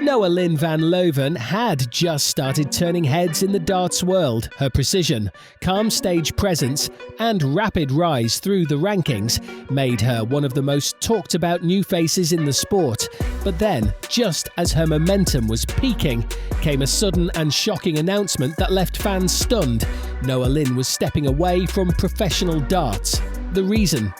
Noa-Lynn van Leuven had just started turning heads in the darts world. Her precision, calm stage presence, and rapid rise through the rankings made her one of the most talked about new faces in the sport. But then, just as her momentum was peaking, came a sudden and shocking announcement that left fans stunned. Noa-Lynn was stepping away from professional darts. The reason?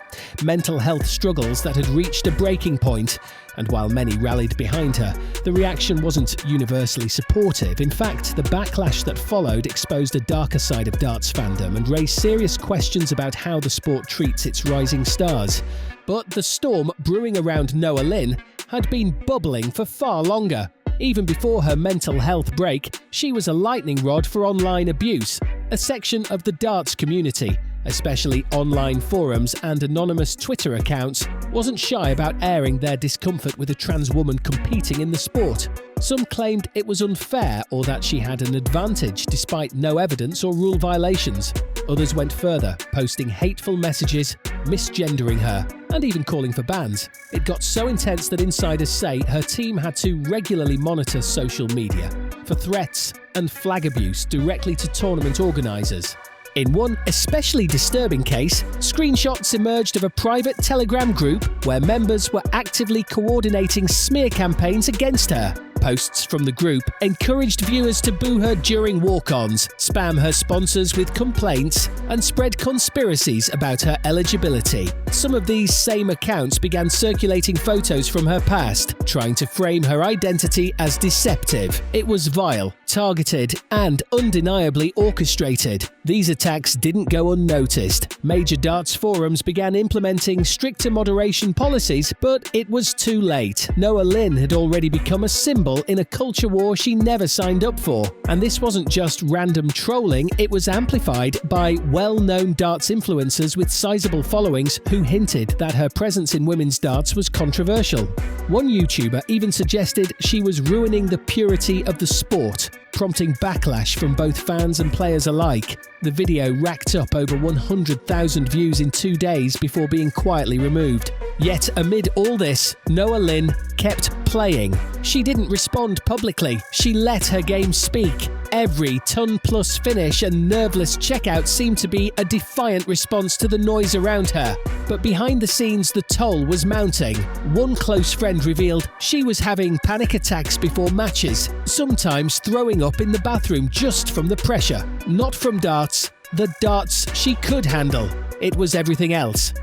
Mental health struggles that had reached a breaking point. And while many rallied behind her, the reaction wasn't universally supportive. In fact, the backlash that followed exposed a darker side of darts fandom and raised serious questions about how the sport treats its rising stars. But the storm brewing around Noa-Lynn had been bubbling for far longer. Even before her mental health break, she was a lightning rod for online abuse. A section of the darts community, especially online forums and anonymous Twitter accounts, wasn't shy about airing their discomfort with a trans woman competing in the sport. Some claimed it was unfair or that she had an advantage despite no evidence or rule violations. Others went further, posting hateful messages, misgendering her, and even calling for bans. It got so intense that insiders say her team had to regularly monitor social media for threats and flag abuse directly to tournament organisers. In one especially disturbing case, screenshots emerged of a private Telegram group where members were actively coordinating smear campaigns against her. Posts from the group encouraged viewers to boo her during walk-ons, spam her sponsors with complaints, and spread conspiracies about her eligibility. Some of these same accounts began circulating photos from her past, trying to frame her identity as deceptive. It was vile, targeted, and undeniably orchestrated. These attacks didn't go unnoticed. Major darts forums began implementing stricter moderation policies, but it was too late. Noa-Lynn had already become a symbol in a culture war she never signed up for. And this wasn't just random trolling, it was amplified by well-known darts influencers with sizable followings who hinted that her presence in women's darts was controversial. One YouTuber even suggested she was ruining the purity of the sport, prompting backlash from both fans and players alike. The video racked up over 100,000 views in 2 days before being quietly removed. Yet amid all this, Noa-Lynn kept playing. She didn't respond publicly, she let her game speak. Every ton-plus finish and nerveless checkout seemed to be a defiant response to the noise around her. But behind the scenes, the toll was mounting. One close friend revealed she was having panic attacks before matches, sometimes throwing up in the bathroom just from the pressure. Not from darts, the darts she could handle. It was everything else.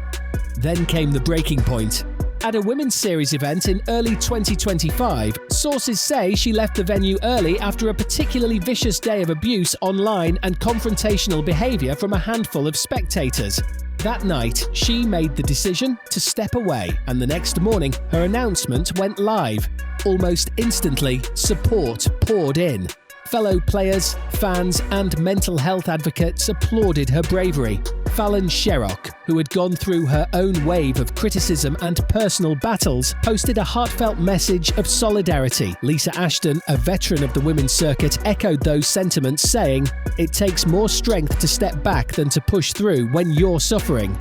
Then came the breaking point. At a women's series event in early 2025, sources say she left the venue early after a particularly vicious day of abuse online and confrontational behaviour from a handful of spectators. That night, she made the decision to step away, and the next morning, her announcement went live. Almost instantly, support poured in. Fellow players, fans, and mental health advocates applauded her bravery. Fallon Sherrock, who had gone through her own wave of criticism and personal battles, posted a heartfelt message of solidarity. Lisa Ashton, a veteran of the women's circuit, echoed those sentiments, saying, "It takes more strength to step back than to push through when you're suffering."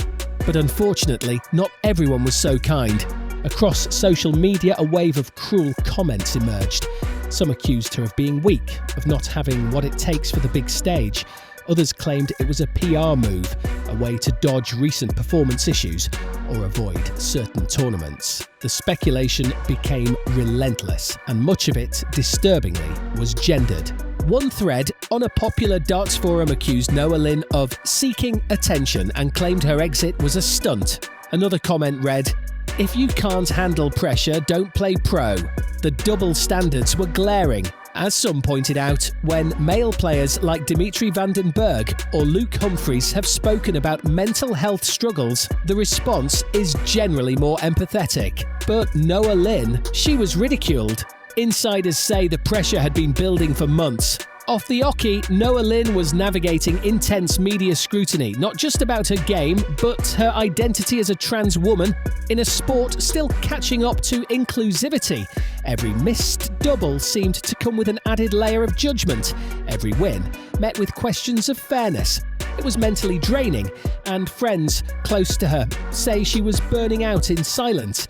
But unfortunately, not everyone was so kind. Across social media, a wave of cruel comments emerged. Some accused her of being weak, of not having what it takes for the big stage. Others claimed it was a PR move, a way to dodge recent performance issues or avoid certain tournaments. The speculation became relentless, and much of it, disturbingly, was gendered. One thread on a popular darts forum accused Noa-Lynn of seeking attention and claimed her exit was a stunt. Another comment read, "If you can't handle pressure, don't play pro." The double standards were glaring. As some pointed out, when male players like Dimitri van den Berg or Luke Humphries have spoken about mental health struggles, the response is generally more empathetic. But Noa-Lynn, she was ridiculed. Insiders say the pressure had been building for months. Off the oche, Noa-Lynn was navigating intense media scrutiny, not just about her game, but her identity as a trans woman in a sport still catching up to inclusivity. Every missed double seemed to come with an added layer of judgment. Every win met with questions of fairness. It was mentally draining, and friends close to her say she was burning out in silence.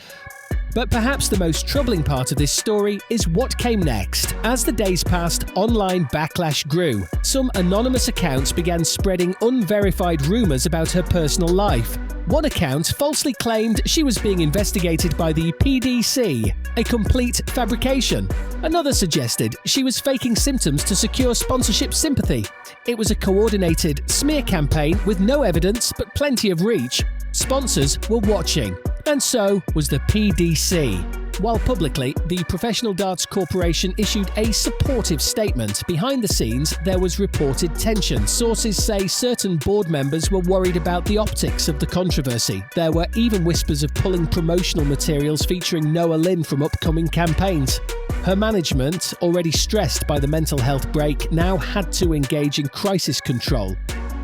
But perhaps the most troubling part of this story is what came next. As the days passed, online backlash grew. Some anonymous accounts began spreading unverified rumours about her personal life. One account falsely claimed she was being investigated by the PDC, a complete fabrication. Another suggested she was faking symptoms to secure sponsorship sympathy. It was a coordinated smear campaign with no evidence but plenty of reach. Sponsors were watching, and so was the PDC. While publicly, the Professional Darts Corporation issued a supportive statement, behind the scenes there was reported tension. Sources say certain board members were worried about the optics of the controversy. There were even whispers of pulling promotional materials featuring Noa-Lynn from upcoming campaigns. Her management, already stressed by the mental health break, now had to engage in crisis control.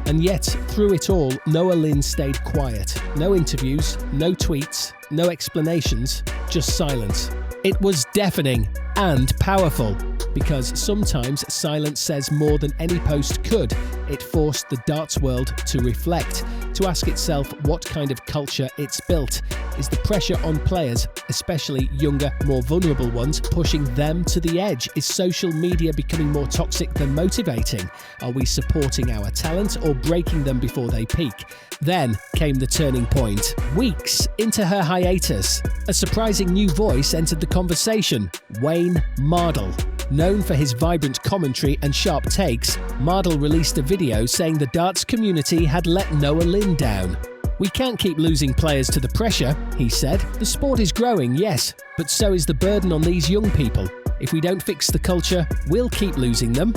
And yet, through it all, Noa-Lynn stayed quiet. No interviews, no tweets, no explanations, just silence. It was deafening and powerful, because sometimes silence says more than any post could. It forced the darts world to reflect, to ask itself what kind of culture it's built. Is the pressure on players, especially younger, more vulnerable ones, pushing them to the edge? Is social media becoming more toxic than motivating? Are we supporting our talent or breaking them before they peak? Then came the turning point. Weeks into her hiatus, a surprising new voice entered the conversation: Wayne Mardle. Known for his vibrant commentary and sharp takes, Mardle released a video saying the darts community had let Noa-Lynn down. "We can't keep losing players to the pressure," he said. "The sport is growing, yes, but so is the burden on these young people. If we don't fix the culture, we'll keep losing them."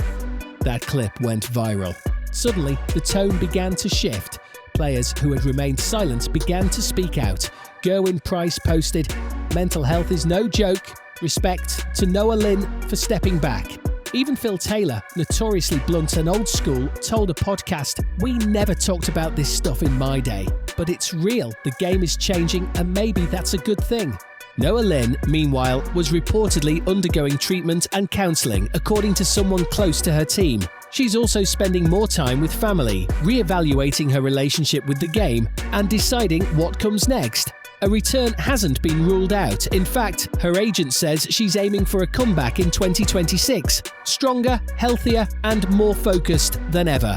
That clip went viral. Suddenly, the tone began to shift. Players who had remained silent began to speak out. Gerwyn Price posted, "Mental health is no joke. Respect to Noa-Lynn for stepping back." Even Phil Taylor, notoriously blunt and old school, told a podcast, "We never talked about this stuff in my day, but it's real. The game is changing, and maybe that's a good thing." Noa-Lynn, meanwhile, was reportedly undergoing treatment and counselling, according to someone close to her team. She's also spending more time with family, re-evaluating her relationship with the game, and deciding what comes next. A return hasn't been ruled out. In fact, her agent says she's aiming for a comeback in 2026, stronger, healthier, and more focused than ever.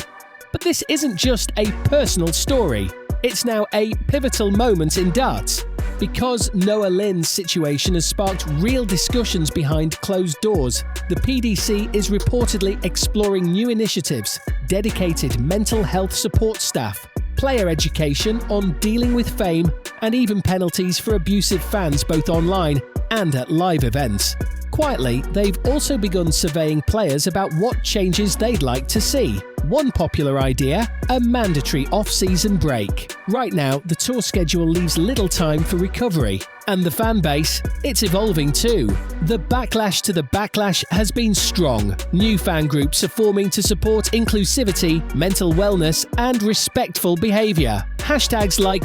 But this isn't just a personal story. It's now a pivotal moment in darts. Because Noa-Lynn's situation has sparked real discussions behind closed doors, the PDC is reportedly exploring new initiatives, dedicated mental health support staff, player education on dealing with fame, and even penalties for abusive fans both online and at live events. Quietly, they've also begun surveying players about what changes they'd like to see. One popular idea: a mandatory off-season break. Right now, the tour schedule leaves little time for recovery. And the fan base, it's evolving too. The backlash to the backlash has been strong. New fan groups are forming to support inclusivity, mental wellness, and respectful behaviour. Hashtags like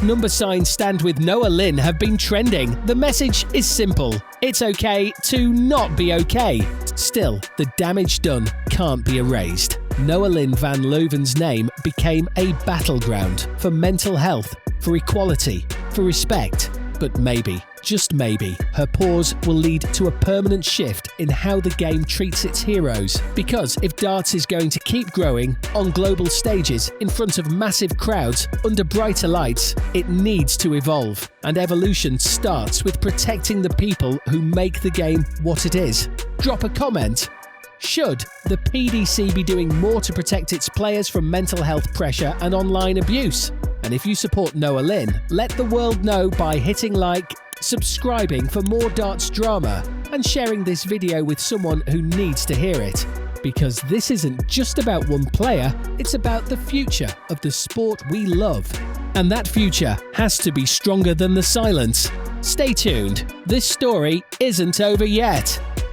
#Stand with Noa-Lynn have been trending. The message is simple: it's okay to not be okay. Still, the damage done can't be erased. Noa-Lynn van Leuven's name became a battleground for mental health, for equality, for respect. But maybe, just maybe, her pause will lead to a permanent shift in how the game treats its heroes. Because if darts is going to keep growing on global stages, in front of massive crowds, under brighter lights, it needs to evolve. And evolution starts with protecting the people who make the game what it is. Drop a comment. Should the PDC be doing more to protect its players from mental health pressure and online abuse? And if you support Noa-Lynn, let the world know by hitting like, subscribing for more darts drama, and sharing this video with someone who needs to hear it. Because this isn't just about one player, it's about the future of the sport we love. And that future has to be stronger than the silence. Stay tuned, this story isn't over yet.